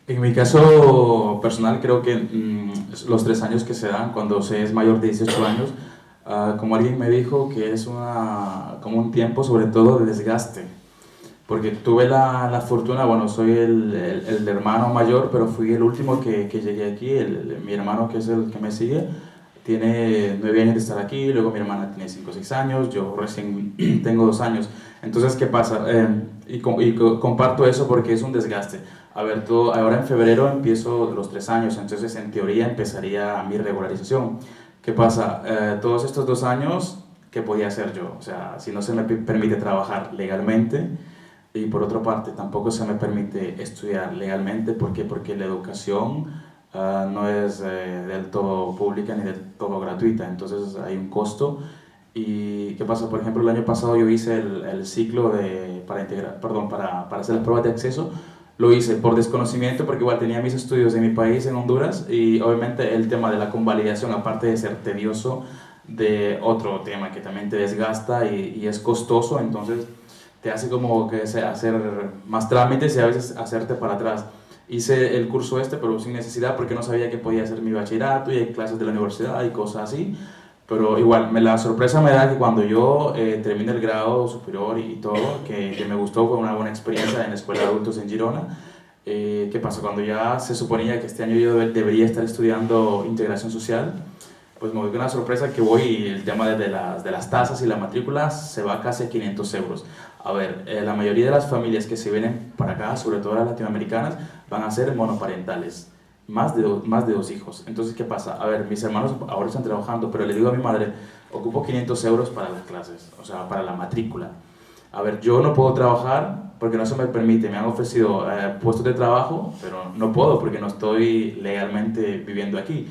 En mi caso personal, creo que los 3 años que se dan cuando se es mayor de 18 años, como alguien me dijo, que es como un tiempo sobre todo de desgaste. Porque tuve la fortuna, bueno, soy el hermano mayor, pero fui el último que llegué aquí. Mi hermano, que es el que me sigue, tiene 9 años de estar aquí, luego mi hermana tiene 5 o 6 años, yo recién tengo 2 años. Entonces, ¿qué pasa? Comparto eso porque es un desgaste. A ver, ahora en febrero empiezo los 3 años, entonces en teoría empezaría mi regularización. ¿Qué pasa? Todos estos 2 años, ¿qué podía hacer yo? O sea, si no se me permite trabajar legalmente, y por otra parte tampoco se me permite estudiar legalmente. ¿Por qué? Porque la educación no es del todo pública ni del todo gratuita, entonces hay un costo. ¿Y qué pasa? Por ejemplo, el año pasado yo hice el ciclo para integrar, perdón, para hacer las pruebas de acceso. Lo hice por desconocimiento porque igual tenía mis estudios en mi país, en Honduras, y obviamente el tema de la convalidación, aparte de ser tedioso, de otro tema que también te desgasta y es costoso, entonces te hace como que hacer más trámites y a veces hacerte para atrás. Hice el curso este, pero sin necesidad porque no sabía que podía hacer mi bachillerato y hay clases de la universidad y cosas así. Pero igual, la sorpresa me da que cuando yo termine el grado superior y todo, que me gustó, fue una buena experiencia en la Escuela de Adultos en Girona. ¿Qué pasa? Cuando ya se suponía que este año yo debería estar estudiando integración social, pues me doy con una sorpresa que voy y el tema de las tasas y la matrícula se va casi a 500 euros. A ver, la mayoría de las familias que se vienen para acá, sobre todo las latinoamericanas, van a ser monoparentales, más de dos hijos. Entonces, ¿qué pasa? A ver, mis hermanos ahora están trabajando, pero le digo a mi madre, ocupo 500 euros para las clases, o sea, para la matrícula. A ver, yo no puedo trabajar porque no se me permite. Me han ofrecido puestos de trabajo, pero no puedo porque no estoy legalmente viviendo aquí.